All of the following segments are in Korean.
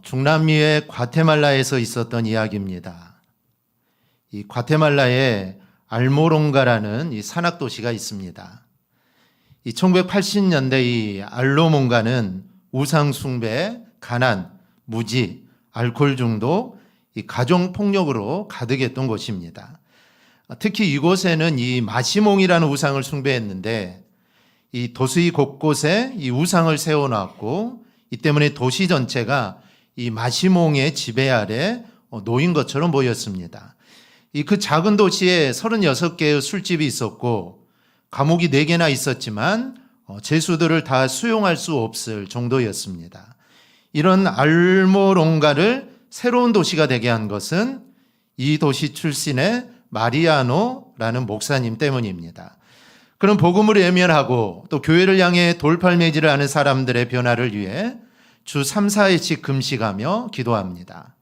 중남미의 과테말라에서 있었던 이야기입니다. 이 과테말라에 알모롱가라는 이 산악도시가 있습니다. 이 1980년대 이 알모롱가는 우상숭배, 가난, 무지, 알코올 중독, 이 가정폭력으로 가득했던 곳입니다. 특히 이곳에는 이 마시몽이라는 우상을 숭배했는데 이 도시 곳곳에 이 우상을 세워놨고 이 때문에 도시 전체가 이 마시몽의 지배 아래 놓인 것처럼 보였습니다. 그 작은 도시에 36개의 술집이 있었고 감옥이 4개나 있었지만 죄수들을 다 수용할 수 없을 정도였습니다. 이런 알모롱가를 새로운 도시가 되게 한 것은 이 도시 출신의 마리아노라는 목사님 때문입니다. 그런 복음을 외면하고 또 교회를 향해 돌팔매질을 하는 사람들의 변화를 위해 주 3, 4일씩 금식하며 기도합니다.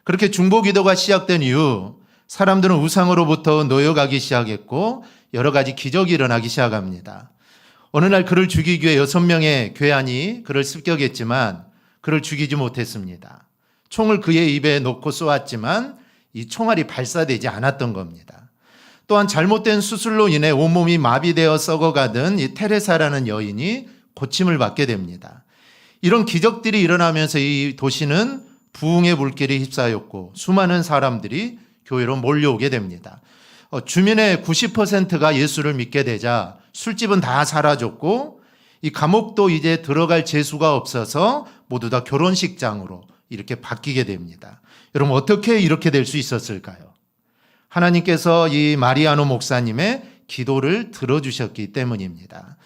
그렇게 중보 기도가 시작된 이후 사람들은 우상으로부터 놓여가기 시작했고 여러 가지 기적이 일어나기 시작합니다. 어느 날 그를 죽이기 위해 6명의 괴한이 그를 습격했지만 그를 죽이지 못했습니다. 총을 그의 입에 놓고 쏘았지만 이 총알이 발사되지 않았던 겁니다. 또한 잘못된 수술로 인해 온몸이 마비되어 썩어가던 이 테레사라는 여인이 고침을 받게 됩니다. 이런 기적들이 일어나면서 이 도시는 부흥의 물길에 휩싸였고 수많은 사람들이 교회로 몰려오게 됩니다. 주민의 90%가 예수를 믿게 되자 술집은 다 사라졌고 이 감옥도 이제 들어갈 재수가 없어서 모두 다 결혼식장으로 이렇게 바뀌게 됩니다. 여러분 어떻게 이렇게 될 수 있었을까요? 하나님께서 이 마리아노 목사님의 기도를 들어주셨기 때문입니다.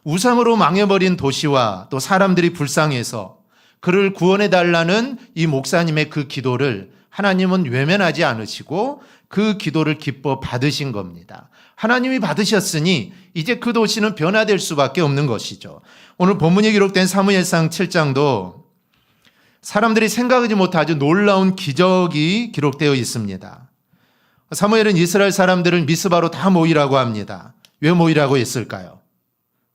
우상으로 망해버린 도시와 또 사람들이 불쌍해서 그를 구원해달라는 이 목사님의 그 기도를 하나님은 외면하지 않으시고 그 기도를 기뻐 받으신 겁니다. 하나님이 받으셨으니 이제 그 도시는 변화될 수밖에 없는 것이죠. 오늘 본문에 기록된 사무엘상 7장도 사람들이 생각하지 못한 아주 놀라운 기적이 기록되어 있습니다. 사무엘은 이스라엘 사람들을 미스바로 다 모이라고 합니다. 왜 모이라고 했을까요?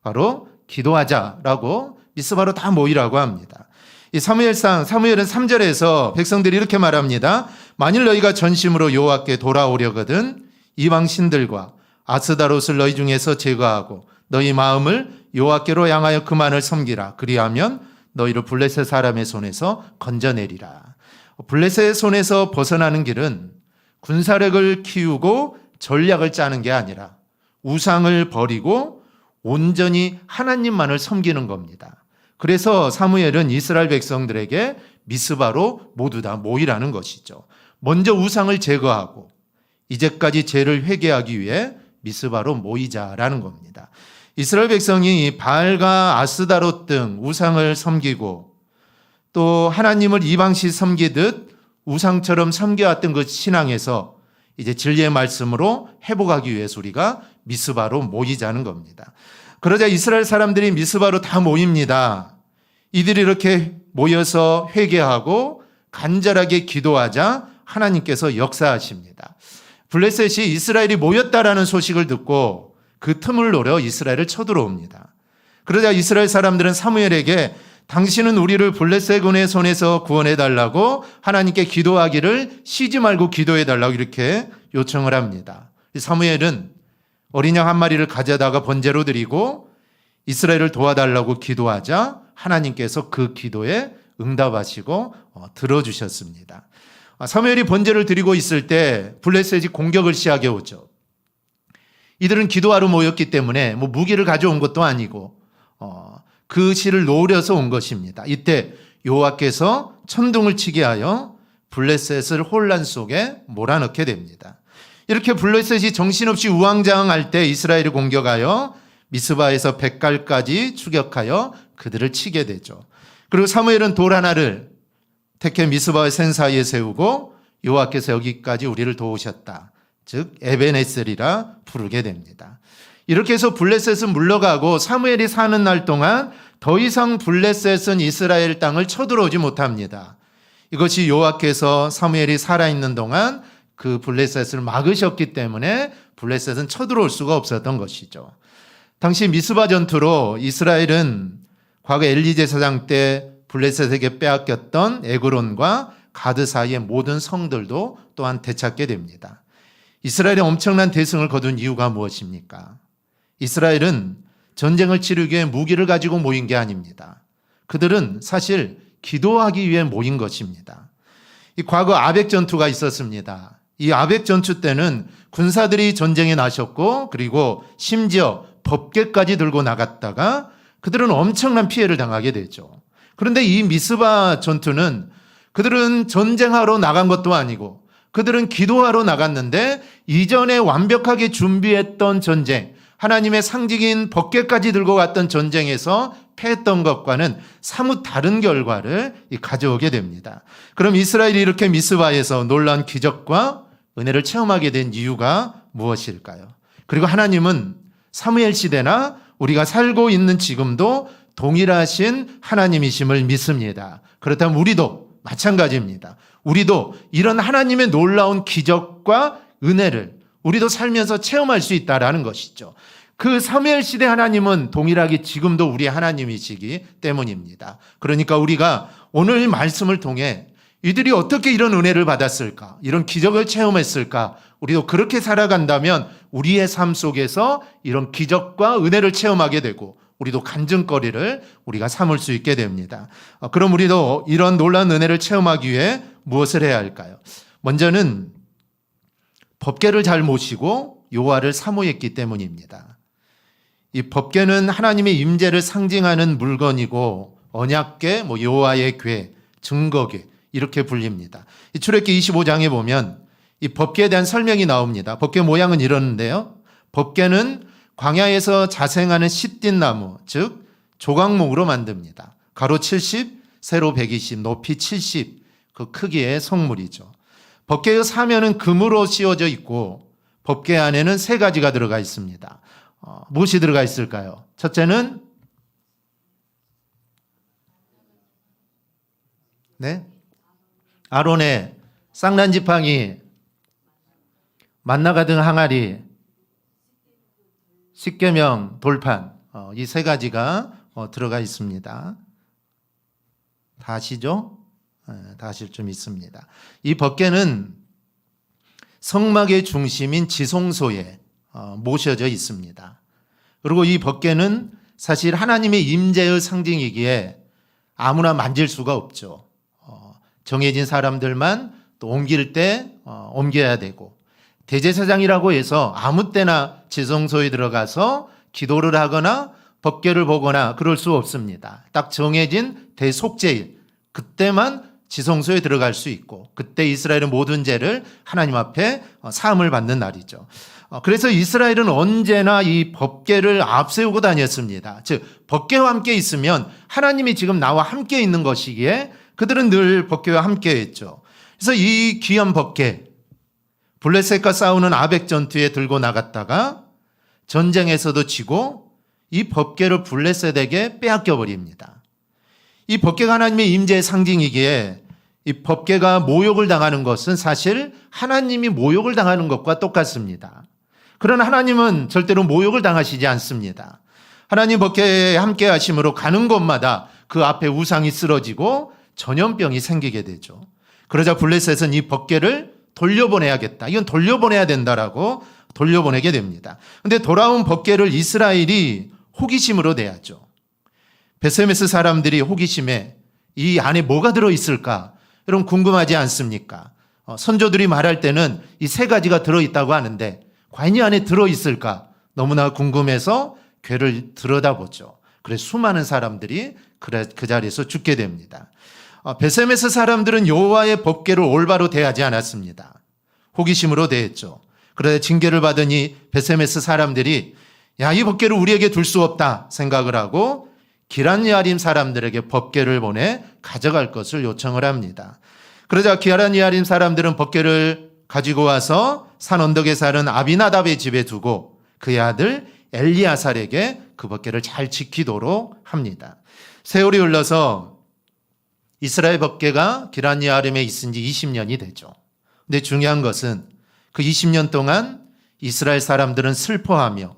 바로 기도하자라고 미스바로 다 모이라고 합니다. 이 사무엘은 3절에서 백성들이 이렇게 말합니다. 만일 너희가 전심으로 여호와께 돌아오려거든 이방 신들과 아스다롯을 너희 중에서 제거하고 너희 마음을 여호와께로 향하여 그만을 섬기라. 그리하면 너희를 블레셋 사람의 손에서 건져내리라. 블레셋의 손에서 벗어나는 길은 군사력을 키우고 전략을 짜는 게 아니라 우상을 버리고 온전히 하나님만을 섬기는 겁니다. 그래서 사무엘은 이스라엘 백성들에게 미스바로 모두 다 모이라는 것이죠. 먼저 우상을 제거하고 이제까지 죄를 회개하기 위해 미스바로 모이자라는 겁니다. 이스라엘 백성이 바알과 아스다롯 등 우상을 섬기고 또 하나님을 이방시 섬기듯 우상처럼 섬겨왔던 그 신앙에서 이제 진리의 말씀으로 회복하기 위해서 우리가 미스바로 모이자는 겁니다. 그러자 이스라엘 사람들이 미스바로 다 모입니다. 이들이 이렇게 모여서 회개하고 간절하게 기도하자 하나님께서 역사하십니다. 블레셋이 이스라엘이 모였다라는 소식을 듣고 그 틈을 노려 이스라엘을 쳐들어옵니다. 그러자 이스라엘 사람들은 사무엘에게 당신은 우리를 블레셋군의 손에서 구원해달라고 하나님께 기도하기를 쉬지 말고 기도해달라고 이렇게 요청을 합니다. 사무엘은 어린 양 한 마리를 가져다가 번제로 드리고 이스라엘을 도와달라고 기도하자 하나님께서 그 기도에 응답하시고 들어주셨습니다. 사무엘이 번제를 드리고 있을 때 블레셋이 공격을 시작해 오죠. 이들은 기도하러 모였기 때문에 무기를 가져온 것도 아니고 그 시를 노려서 온 것입니다. 이때 여호와께서 천둥을 치게 하여 블레셋을 혼란 속에 몰아넣게 됩니다. 이렇게 블레셋이 정신없이 우왕좌왕할 때 이스라엘이 공격하여 미스바에서 벳갈까지 추격하여 그들을 치게 되죠. 그리고 사무엘은 돌 하나를 택해 미스바와 센 사이에 세우고 여호와께서 여기까지 우리를 도우셨다. 즉 에벤에셀이라 부르게 됩니다. 이렇게 해서 블레셋은 물러가고 사무엘이 사는 날 동안 더 이상 블레셋은 이스라엘 땅을 쳐들어오지 못합니다. 이것이 여호와께서 사무엘이 살아있는 동안 그 블레셋을 막으셨기 때문에 블레셋은 쳐들어올 수가 없었던 것이죠. 당시 미스바 전투로 이스라엘은 과거 엘리 제사장 때 블레셋에게 빼앗겼던 에그론과 가드 사이의 모든 성들도 또한 되찾게 됩니다. 이스라엘의 엄청난 대승을 거둔 이유가 무엇입니까? 이스라엘은 전쟁을 치르기 위해 무기를 가지고 모인 게 아닙니다. 그들은 사실 기도하기 위해 모인 것입니다. 이 과거 아벡 전투가 있었습니다. 이 아벡 전투 때는 군사들이 전쟁에 나셨고 그리고 심지어 법궤까지 들고 나갔다가 그들은 엄청난 피해를 당하게 되죠. 그런데 이 미스바 전투는 그들은 전쟁하러 나간 것도 아니고 그들은 기도하러 나갔는데 이전에 완벽하게 준비했던 전쟁, 하나님의 상징인 법궤까지 들고 갔던 전쟁에서 패했던 것과는 사뭇 다른 결과를 가져오게 됩니다. 그럼 이스라엘이 이렇게 미스바에서 놀라운 기적과 은혜를 체험하게 된 이유가 무엇일까요? 그리고 하나님은 사무엘 시대나 우리가 살고 있는 지금도 동일하신 하나님이심을 믿습니다. 그렇다면 우리도 마찬가지입니다. 우리도 이런 하나님의 놀라운 기적과 은혜를 우리도 살면서 체험할 수 있다라는 것이죠. 그 사무엘 시대 하나님은 동일하게 지금도 우리 하나님이시기 때문입니다. 그러니까 우리가 오늘 말씀을 통해 이들이 어떻게 이런 은혜를 받았을까? 이런 기적을 체험했을까? 우리도 그렇게 살아간다면 우리의 삶 속에서 이런 기적과 은혜를 체험하게 되고 우리도 간증거리를 우리가 삼을 수 있게 됩니다. 그럼 우리도 이런 놀라운 은혜를 체험하기 위해 무엇을 해야 할까요? 먼저는 법궤를 잘 모시고 여호와를 사모했기 때문입니다. 이 법궤는 하나님의 임재를 상징하는 물건이고 언약궤, 여호와의 궤, 증거궤 이렇게 불립니다. 이 출애굽기 25장에 보면 이 법궤에 대한 설명이 나옵니다. 법궤 모양은 이러는데요. 법궤는 광야에서 자생하는 시띠 나무, 즉 조각목으로 만듭니다. 가로 70, 세로 120, 높이 70, 그 크기의 성물이죠. 법궤의 사면은 금으로 씌워져 있고 법궤 안에는 세 가지가 들어가 있습니다. 무엇이 들어가 있을까요? 첫째는 아론의 쌍난지팡이, 만나가 등 항아리, 십계명, 돌판, 이 세 가지가 들어가 있습니다. 다 아시죠? 다 아실 좀 있습니다. 이 법궤는 성막의 중심인 지성소에 모셔져 있습니다. 그리고 이 법궤는 사실 하나님의 임재의 상징이기에 아무나 만질 수가 없죠. 정해진 사람들만 또 옮길 때 옮겨야 되고 대제사장이라고 해서 아무 때나 지성소에 들어가서 기도를 하거나 법궤를 보거나 그럴 수 없습니다. 딱 정해진 대속죄일 그때만 지성소에 들어갈 수 있고 그때 이스라엘의 모든 죄를 하나님 앞에 사함을 받는 날이죠. 그래서 이스라엘은 언제나 이 법궤를 앞세우고 다녔습니다. 즉 법궤와 함께 있으면 하나님이 지금 나와 함께 있는 것이기에 그들은 늘 법궤와 함께 했죠. 그래서 이 귀한 법궤 블레셋과 싸우는 아벡 전투에 들고 나갔다가 전쟁에서도 지고 이 법궤를 블레셋에게 빼앗겨 버립니다. 이 법궤가 하나님의 임재의 상징이기에 이 법궤가 모욕을 당하는 것은 사실 하나님이 모욕을 당하는 것과 똑같습니다. 그러나 하나님은 절대로 모욕을 당하시지 않습니다. 하나님 법궤에 함께 하심으로 가는 곳마다 그 앞에 우상이 쓰러지고 전염병이 생기게 되죠. 그러자 블레셋은 이 법궤를 돌려보내야겠다. 이건 돌려보내야 된다라고 돌려보내게 됩니다. 그런데 돌아온 법궤를 이스라엘이 호기심으로 대하죠. 베세메스 사람들이 호기심에 이 안에 뭐가 들어있을까? 여러분 궁금하지 않습니까? 선조들이 말할 때는 이 세 가지가 들어있다고 하는데 과연 이 안에 들어있을까? 너무나 궁금해서 궤를 들여다보죠. 그래서 수많은 사람들이 그 자리에서 죽게 됩니다. 베세메스 사람들은 여호와의 법궤를 올바로 대하지 않았습니다. 호기심으로 대했죠. 그러자 징계를 받은 이 베세메스 사람들이 이 법궤를 우리에게 둘 수 없다 생각을 하고 기럇야림 사람들에게 법궤를 보내 가져갈 것을 요청을 합니다. 그러자 기럇야림 사람들은 법궤를 가지고 와서 산 언덕에 사는 아비나답의 집에 두고 그의 아들 엘리아살에게 그 법궤를 잘 지키도록 합니다. 세월이 흘러서 이스라엘 법궤가 기럇야림에 있은 지 20년이 되죠. 근데 중요한 것은 그 20년 동안 이스라엘 사람들은 슬퍼하며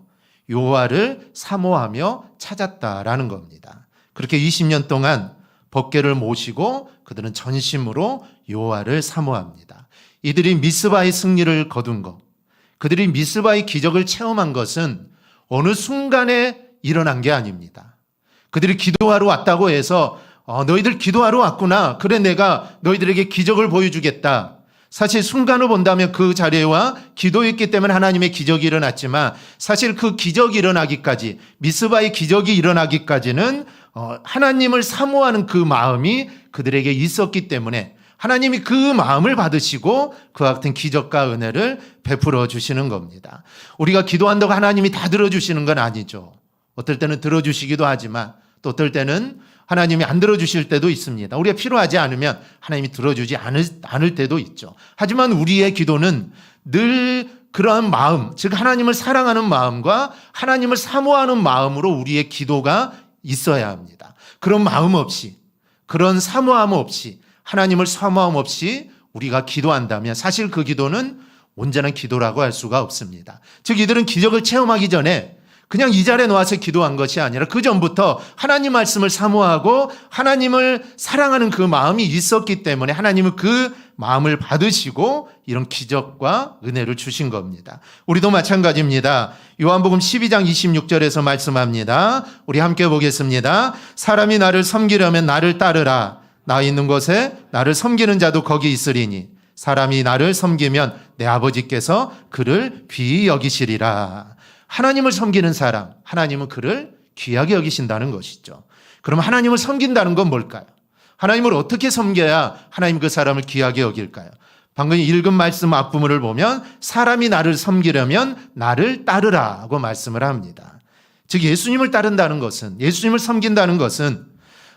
여호와를 사모하며 찾았다라는 겁니다. 그렇게 20년 동안 법궤를 모시고 그들은 전심으로 여호와를 사모합니다. 이들이 미스바의 승리를 거둔 것, 그들이 미스바의 기적을 체험한 것은 어느 순간에 일어난 게 아닙니다. 그들이 기도하러 왔다고 해서 너희들 기도하러 왔구나. 그래 내가 너희들에게 기적을 보여주겠다. 사실 순간을 본다면 그 자리와 기도했기 때문에 하나님의 기적이 일어났지만 사실 그 기적이 일어나기까지 미스바의 기적이 일어나기까지는 하나님을 사모하는 그 마음이 그들에게 있었기 때문에 하나님이 그 마음을 받으시고 그와 같은 기적과 은혜를 베풀어 주시는 겁니다. 우리가 기도한다고 하나님이 다 들어주시는 건 아니죠. 어떨 때는 들어주시기도 하지만 또 어떨 때는 하나님이 안 들어주실 때도 있습니다. 우리가 필요하지 않으면 하나님이 들어주지 않을 때도 있죠. 하지만 우리의 기도는 늘 그러한 마음, 즉 하나님을 사랑하는 마음과 하나님을 사모하는 마음으로 우리의 기도가 있어야 합니다. 그런 마음 없이, 그런 사모함 없이, 하나님을 사모함 없이 우리가 기도한다면 사실 그 기도는 온전한 기도라고 할 수가 없습니다. 즉 이들은 기적을 체험하기 전에 그냥 이 자리에 놓아서 기도한 것이 아니라 그 전부터 하나님 말씀을 사모하고 하나님을 사랑하는 그 마음이 있었기 때문에 하나님은 그 마음을 받으시고 이런 기적과 은혜를 주신 겁니다. 우리도 마찬가지입니다. 요한복음 12장 26절에서 말씀합니다. 우리 함께 보겠습니다. 사람이 나를 섬기려면 나를 따르라. 나 있는 곳에 나를 섬기는 자도 거기 있으리니 사람이 나를 섬기면 내 아버지께서 그를 귀히 여기시리라. 하나님을 섬기는 사람, 하나님은 그를 귀하게 여기신다는 것이죠. 그럼 하나님을 섬긴다는 건 뭘까요? 하나님을 어떻게 섬겨야 하나님 그 사람을 귀하게 여길까요? 방금 읽은 말씀 앞부분을 보면 사람이 나를 섬기려면 나를 따르라고 말씀을 합니다. 즉 예수님을 따른다는 것은, 예수님을 섬긴다는 것은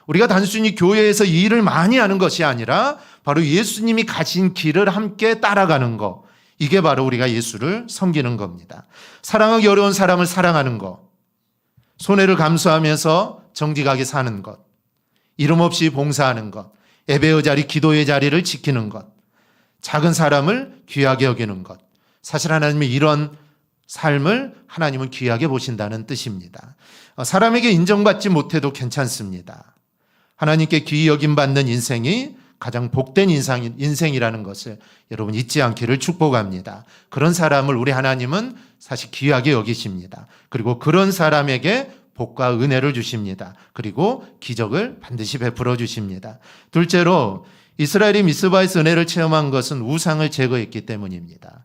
우리가 단순히 교회에서 이 일을 많이 하는 것이 아니라 바로 예수님이 가신 길을 함께 따라가는 것, 이게 바로 우리가 예수를 섬기는 겁니다. 사랑하기 어려운 사람을 사랑하는 것, 손해를 감수하면서 정직하게 사는 것, 이름 없이 봉사하는 것, 예배의 자리, 기도의 자리를 지키는 것, 작은 사람을 귀하게 여기는 것. 사실 하나님이 이런 삶을 하나님은 귀하게 보신다는 뜻입니다. 사람에게 인정받지 못해도 괜찮습니다. 하나님께 귀히 여김받는 인생이 가장 복된 인생이라는 것을 여러분 잊지 않기를 축복합니다. 그런 사람을 우리 하나님은 사실 귀하게 여기십니다. 그리고 그런 사람에게 복과 은혜를 주십니다. 그리고 기적을 반드시 베풀어 주십니다. 둘째로 이스라엘이 미스바에서 은혜를 체험한 것은 우상을 제거했기 때문입니다.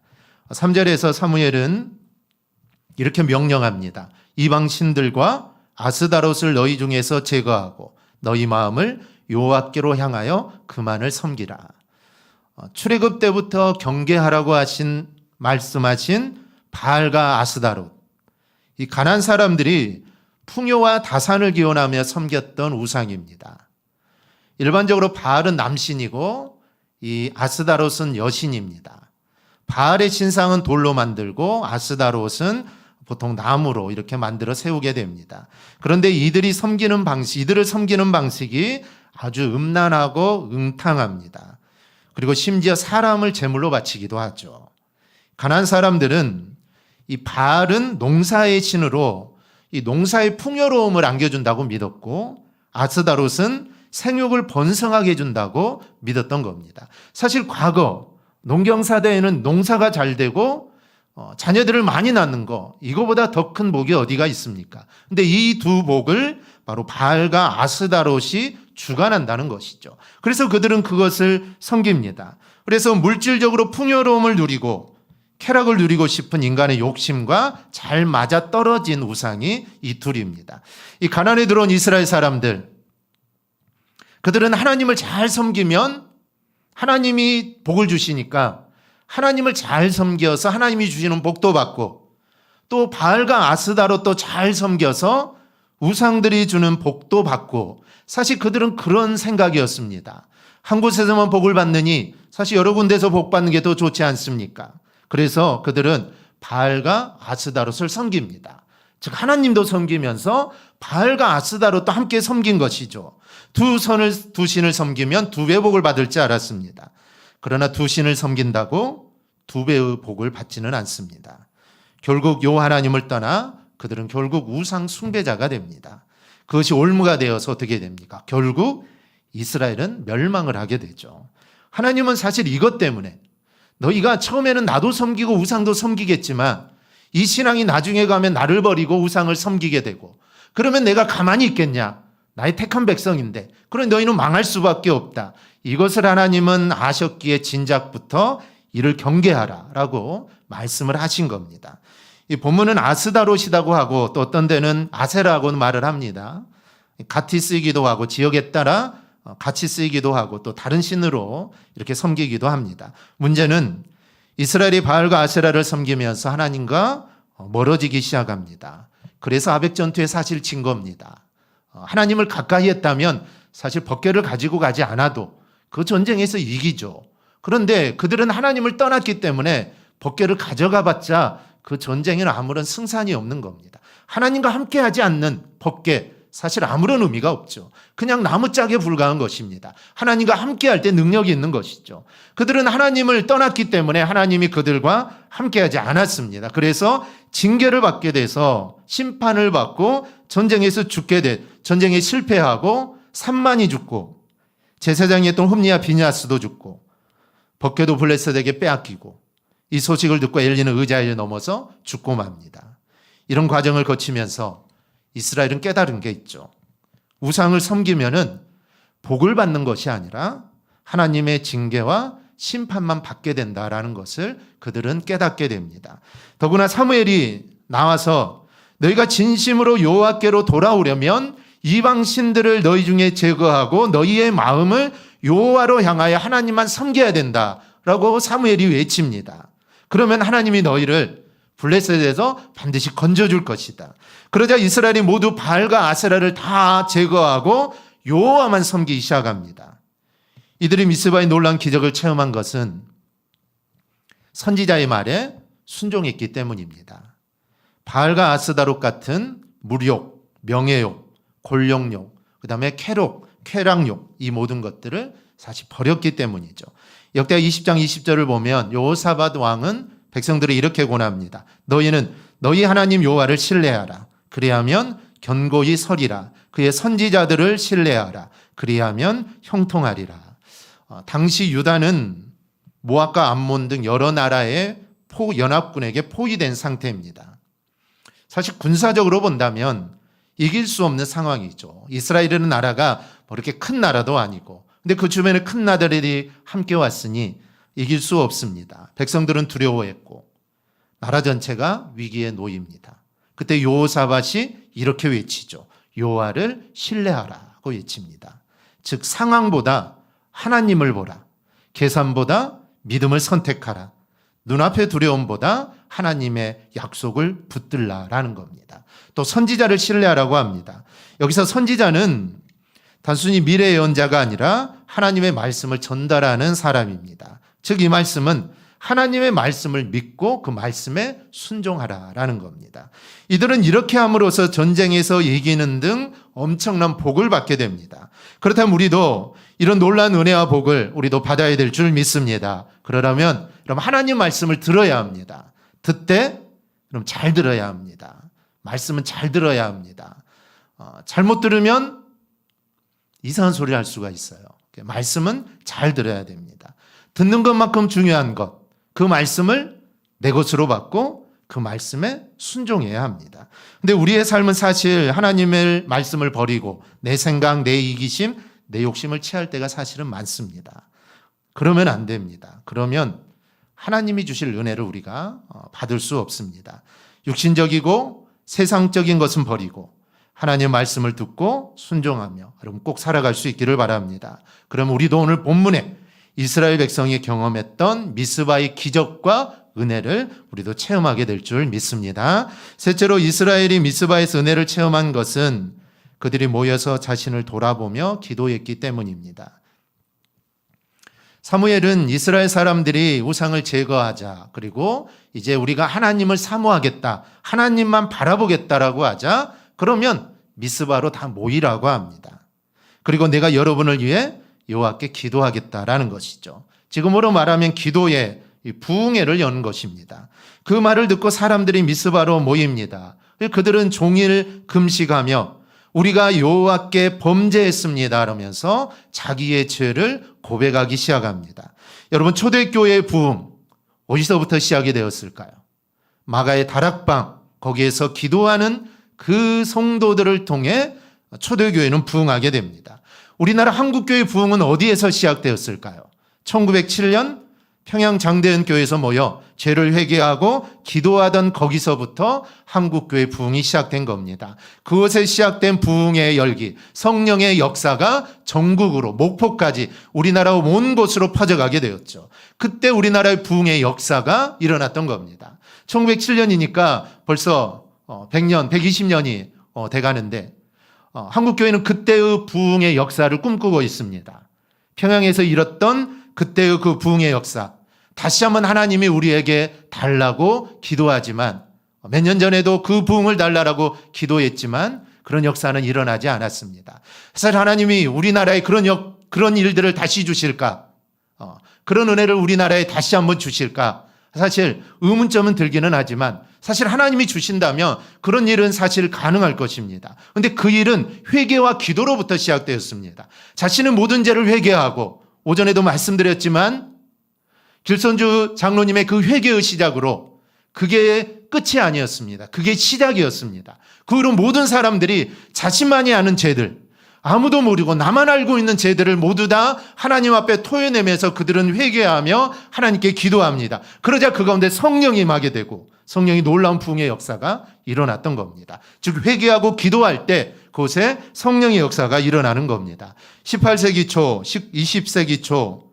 3절에서 사무엘은 이렇게 명령합니다. 이방 신들과 아스다롯을 너희 중에서 제거하고 너희 마음을 여호와께로 향하여 그만을 섬기라. 출애굽 때부터 경계하라고 말씀하신 바알과 아스다롯, 이 가나안 사람들이 풍요와 다산을 기원하며 섬겼던 우상입니다. 일반적으로 바알은 남신이고 이 아스다롯은 여신입니다. 바알의 신상은 돌로 만들고 아스다롯은 보통 나무로 이렇게 만들어 세우게 됩니다. 그런데 이들을 섬기는 방식이 아주 음란하고 음탕합니다. 그리고 심지어 사람을 제물로 바치기도 하죠. 가나안 사람들은 이 바알은 농사의 신으로 이 농사의 풍요로움을 안겨준다고 믿었고 아스다롯은 생육을 번성하게 해준다고 믿었던 겁니다. 사실 과거 농경사대에는 농사가 잘 되고 자녀들을 많이 낳는 거, 이거보다 더 큰 복이 어디가 있습니까? 근데 이 두 복을 바로 바알과 아스다롯이 주관한다는 것이죠. 그래서 그들은 그것을 섬깁니다. 그래서 물질적으로 풍요로움을 누리고 쾌락을 누리고 싶은 인간의 욕심과 잘 맞아떨어진 우상이 이 둘입니다. 이 가나안에 들어온 이스라엘 사람들, 그들은 하나님을 잘 섬기면 하나님이 복을 주시니까 하나님을 잘 섬겨서 하나님이 주시는 복도 받고 또 바알과 아스다롯도 잘 섬겨서 우상들이 주는 복도 받고, 사실 그들은 그런 생각이었습니다. 한 곳에서만 복을 받느니 사실 여러 군데서 복 받는 게 더 좋지 않습니까? 그래서 그들은 바알과 아스다롯을 섬깁니다. 즉 하나님도 섬기면서 바알과 아스다롯도 함께 섬긴 것이죠. 두 신을 섬기면 두 배 복을 받을 줄 알았습니다. 그러나 두 신을 섬긴다고 두 배의 복을 받지는 않습니다. 결국 요 하나님을 떠나 그들은 결국 우상 숭배자가 됩니다. 그것이 올무가 되어서 어떻게 됩니까? 결국 이스라엘은 멸망을 하게 되죠. 하나님은 사실 이것 때문에 너희가 처음에는 나도 섬기고 우상도 섬기겠지만 이 신앙이 나중에 가면 나를 버리고 우상을 섬기게 되고 그러면 내가 가만히 있겠냐? 나의 택한 백성인데 그럼 너희는 망할 수밖에 없다. 이것을 하나님은 아셨기에 진작부터 이를 경계하라라고 말씀을 하신 겁니다. 이 본문은 아스다롯이라고 하고 또 어떤 데는 아세라고 말을 합니다. 같이 쓰이기도 하고 지역에 따라 같이 쓰이기도 하고 또 다른 신으로 이렇게 섬기기도 합니다. 문제는 이스라엘이 바알과 아세라를 섬기면서 하나님과 멀어지기 시작합니다. 그래서 아벡 전투에 사실 진 겁니다. 하나님을 가까이 했다면 사실 법궤를 가지고 가지 않아도 그 전쟁에서 이기죠. 그런데 그들은 하나님을 떠났기 때문에 법궤를 가져가 봤자 그 전쟁에는 아무런 승산이 없는 겁니다. 하나님과 함께하지 않는 법궤 사실 아무런 의미가 없죠. 그냥 나무짝에 불과한 것입니다. 하나님과 함께할 때 능력이 있는 것이죠. 그들은 하나님을 떠났기 때문에 하나님이 그들과 함께하지 않았습니다. 그래서 징계를 받게 돼서 심판을 받고 전쟁에서 죽게 돼 전쟁에 실패하고 3만이 죽고 제사장이 했던 홈리와 비냐스도 죽고 법궤도 블레셋에게 빼앗기고 이 소식을 듣고 엘리는 의자에 넘어서 죽고 맙니다. 이런 과정을 거치면서 이스라엘은 깨달은 게 있죠. 우상을 섬기면은 복을 받는 것이 아니라 하나님의 징계와 심판만 받게 된다라는 것을 그들은 깨닫게 됩니다. 더구나 사무엘이 나와서 너희가 진심으로 여호와께로 돌아오려면 이방 신들을 너희 중에 제거하고 너희의 마음을 여호와로 향하여 하나님만 섬겨야 된다라고 사무엘이 외칩니다. 그러면 하나님이 너희를 블레셋에서 반드시 건져줄 것이다. 그러자 이스라엘이 모두 바알과 아세라를 다 제거하고 여호와만 섬기기 시작합니다. 이들이 미스바의 놀라운 기적을 체험한 것은 선지자의 말에 순종했기 때문입니다. 바알과 아스다롯 같은 무욕, 명예욕, 권력욕, 그 다음에 쾌락욕 이 모든 것들을 사실 버렸기 때문이죠. 역대하 20장 20절을 보면 여호사밧 왕은 백성들을 이렇게 권합니다. 너희는 너희 하나님 여호와를 신뢰하라. 그리하면 견고히 서리라. 그의 선지자들을 신뢰하라. 그리하면 형통하리라. 당시 유다는 모압과 암몬 등 여러 나라의 연합군에게 포위된 상태입니다. 사실 군사적으로 본다면 이길 수 없는 상황이죠. 이스라엘이라는 나라가 뭐 이렇게 큰 나라도 아니고 근데 그 주변에 큰 나라들이 함께 왔으니 이길 수 없습니다. 백성들은 두려워했고 나라 전체가 위기에 놓입니다. 그때 여호사밧이 이렇게 외치죠. 여호와를 신뢰하라고 외칩니다. 즉 상황보다 하나님을 보라. 계산보다 믿음을 선택하라. 눈앞의 두려움보다 하나님의 약속을 붙들라라는 겁니다. 또 선지자를 신뢰하라고 합니다. 여기서 선지자는 단순히 미래 예언자가 아니라 하나님의 말씀을 전달하는 사람입니다. 즉 이 말씀은 하나님의 말씀을 믿고 그 말씀에 순종하라라는 겁니다. 이들은 이렇게 함으로써 전쟁에서 이기는 등 엄청난 복을 받게 됩니다. 그렇다면 우리도 이런 놀라운 은혜와 복을 우리도 받아야 될 줄 믿습니다. 그러려면 그럼 하나님 말씀을 들어야 합니다. 듣되 그럼 잘 들어야 합니다. 말씀은 잘 들어야 합니다. 잘못 들으면 이상한 소리를 할 수가 있어요. 말씀은 잘 들어야 됩니다. 듣는 것만큼 중요한 것, 그 말씀을 내 것으로 받고 그 말씀에 순종해야 합니다. 근데 우리의 삶은 사실 하나님의 말씀을 버리고 내 생각, 내 이기심, 내 욕심을 취할 때가 사실은 많습니다. 그러면 안 됩니다. 그러면 하나님이 주실 은혜를 우리가 받을 수 없습니다. 육신적이고 세상적인 것은 버리고 하나님의 말씀을 듣고 순종하며 여러분 꼭 살아갈 수 있기를 바랍니다. 그럼 우리도 오늘 본문에 이스라엘 백성이 경험했던 미스바의 기적과 은혜를 우리도 체험하게 될 줄 믿습니다. 셋째로 이스라엘이 미스바에서 은혜를 체험한 것은 그들이 모여서 자신을 돌아보며 기도했기 때문입니다. 사무엘은 이스라엘 사람들이 우상을 제거하자, 그리고 이제 우리가 하나님을 사모하겠다, 하나님만 바라보겠다라고 하자, 그러면 미스바로 다 모이라고 합니다. 그리고 내가 여러분을 위해 여호와께 기도하겠다라는 것이죠. 지금으로 말하면 기도의 부흥회를 여는 것입니다. 그 말을 듣고 사람들이 미스바로 모입니다. 그들은 종일 금식하며 우리가 여호와께 범죄했습니다 그러면서 자기의 죄를 고백하기 시작합니다. 여러분, 초대교회의 부흥 어디서부터 시작이 되었을까요? 마가의 다락방, 거기에서 기도하는 그 성도들을 통해 초대교회는 부흥하게 됩니다. 우리나라 한국교회 부흥은 어디에서 시작되었을까요? 1907년 평양장대연교회에서 모여 죄를 회개하고 기도하던 거기서부터 한국교회 부흥이 시작된 겁니다. 그곳에 시작된 부흥의 열기, 성령의 역사가 전국으로 목포까지 우리나라 온 곳으로 퍼져가게 되었죠. 그때 우리나라의 부흥의 역사가 일어났던 겁니다. 1907년이니까 벌써 100년, 120년이 돼가는데 한국교회는 그때의 부흥의 역사를 꿈꾸고 있습니다. 평양에서 일었던 그때의 그 부흥의 역사, 다시 한번 하나님이 우리에게 달라고 기도하지만 몇 년 전에도 그 부흥을 달라고 기도했지만 그런 역사는 일어나지 않았습니다. 사실 하나님이 우리나라에 그런 일들을 다시 주실까? 그런 은혜를 우리나라에 다시 한번 주실까? 사실 의문점은 들기는 하지만 사실 하나님이 주신다면 그런 일은 사실 가능할 것입니다. 그런데 그 일은 회개와 기도로부터 시작되었습니다. 자신의 모든 죄를 회개하고, 오전에도 말씀드렸지만 길선주 장로님의 그 회개의 시작으로, 그게 끝이 아니었습니다. 그게 시작이었습니다. 그 후로 모든 사람들이 자신만이 아는 죄들, 아무도 모르고 나만 알고 있는 죄들을 모두 다 하나님 앞에 토해내면서 그들은 회개하며 하나님께 기도합니다. 그러자 그 가운데 성령이 임하게 되고 성령이 놀라운 부흥의 역사가 일어났던 겁니다. 즉 회개하고 기도할 때 그곳에 성령의 역사가 일어나는 겁니다. 18세기 초, 20세기 초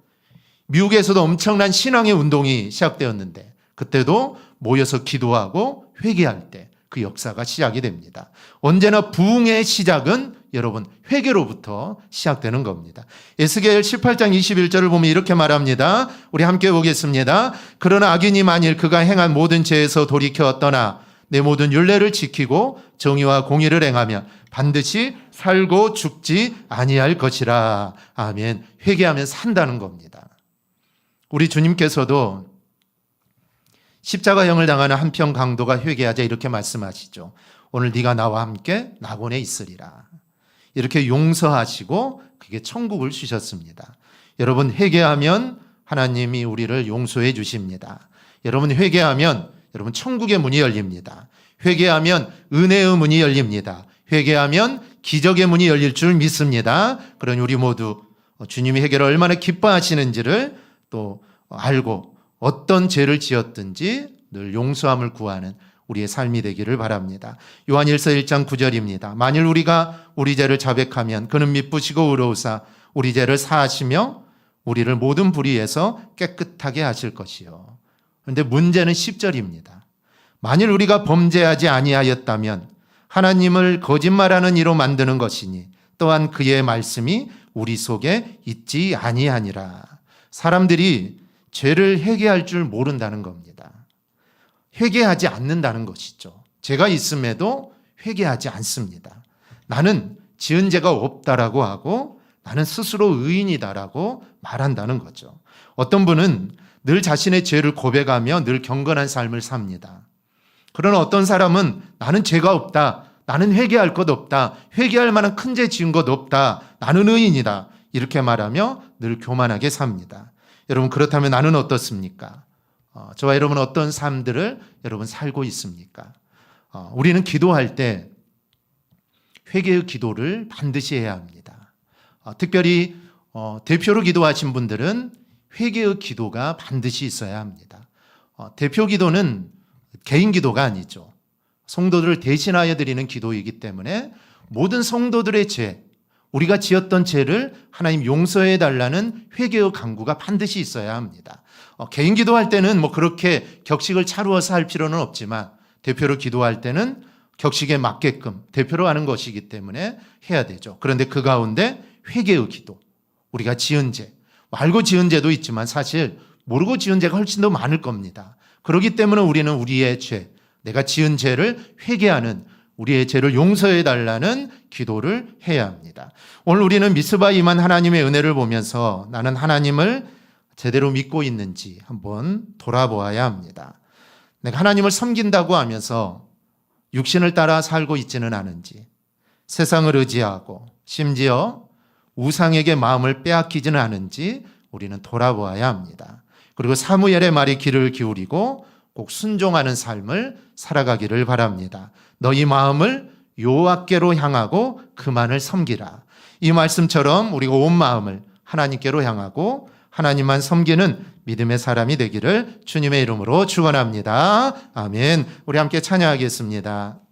미국에서도 엄청난 신앙의 운동이 시작되었는데 그때도 모여서 기도하고 회개할 때 그 역사가 시작이 됩니다. 언제나 부흥의 시작은 여러분 회개로부터 시작되는 겁니다. 에스겔 18장 21절을 보면 이렇게 말합니다. 우리 함께 보겠습니다. 그러나 악인이 만일 그가 행한 모든 죄에서 돌이켜 떠나 내 모든 율례를 지키고 정의와 공의를 행하면 반드시 살고 죽지 아니할 것이라. 아멘. 회개하면 산다는 겁니다. 우리 주님께서도 십자가형을 당하는 한평 강도가 회개하자 이렇게 말씀하시죠. 오늘 네가 나와 함께 낙원에 있으리라. 이렇게 용서하시고 그게 천국을 주셨습니다. 여러분 회개하면 하나님이 우리를 용서해 주십니다. 여러분 회개하면 여러분 천국의 문이 열립니다. 회개하면 은혜의 문이 열립니다. 회개하면 기적의 문이 열릴 줄 믿습니다. 그러니 우리 모두 주님이 회개를 얼마나 기뻐하시는지를 또 알고 어떤 죄를 지었든지 늘 용서함을 구하는 우리의 삶이 되기를 바랍니다. 요한일서 1장 9절입니다. 만일 우리가 우리 죄를 자백하면 그는 미쁘시고 의로우사 우리 죄를 사하시며 우리를 모든 불의에서 깨끗하게 하실 것이요. 그런데 문제는 10절입니다. 만일 우리가 범죄하지 아니하였다면 하나님을 거짓말하는 이로 만드는 것이니 또한 그의 말씀이 우리 속에 있지 아니하니라. 사람들이 죄를 회개할 줄 모른다는 겁니다. 회개하지 않는다는 것이죠. 죄가 있음에도 회개하지 않습니다. 나는 지은 죄가 없다라고 하고 나는 스스로 의인이다라고 말한다는 거죠. 어떤 분은 늘 자신의 죄를 고백하며 늘 경건한 삶을 삽니다. 그러나 어떤 사람은 나는 죄가 없다. 나는 회개할 것 없다. 회개할 만한 큰 죄 지은 것 없다. 나는 의인이다. 이렇게 말하며 늘 교만하게 삽니다. 여러분 그렇다면 나는 어떻습니까? 저와 여러분 어떤 삶들을 여러분 살고 있습니까? 우리는 기도할 때 회개의 기도를 반드시 해야 합니다. 특별히 대표로 기도하신 분들은 회개의 기도가 반드시 있어야 합니다. 대표 기도는 개인 기도가 아니죠. 성도들을 대신하여 드리는 기도이기 때문에 모든 성도들의 죄, 우리가 지었던 죄를 하나님 용서해 달라는 회개의 간구가 반드시 있어야 합니다. 개인 기도할 때는 뭐 그렇게 격식을 차루어서 할 필요는 없지만 대표로 기도할 때는 격식에 맞게끔 대표로 하는 것이기 때문에 해야 되죠. 그런데 그 가운데 회개의 기도, 우리가 지은 죄, 알고 지은 죄도 있지만 사실 모르고 지은 죄가 훨씬 더 많을 겁니다. 그렇기 때문에 우리는 우리의 죄, 내가 지은 죄를 회개하는 우리의 죄를 용서해 달라는 기도를 해야 합니다. 오늘 우리는 미스바에 임한 하나님의 은혜를 보면서 나는 하나님을 제대로 믿고 있는지 한번 돌아보아야 합니다. 내가 하나님을 섬긴다고 하면서 육신을 따라 살고 있지는 않은지, 세상을 의지하고 심지어 우상에게 마음을 빼앗기지는 않은지 우리는 돌아보아야 합니다. 그리고 사무엘의 말에 귀를 기울이고 꼭 순종하는 삶을 살아가기를 바랍니다. 너희 마음을 여호와께로 향하고 그만을 섬기라. 이 말씀처럼 우리가 온 마음을 하나님께로 향하고 하나님만 섬기는 믿음의 사람이 되기를 주님의 이름으로 축원합니다. 아멘. 우리 함께 찬양하겠습니다.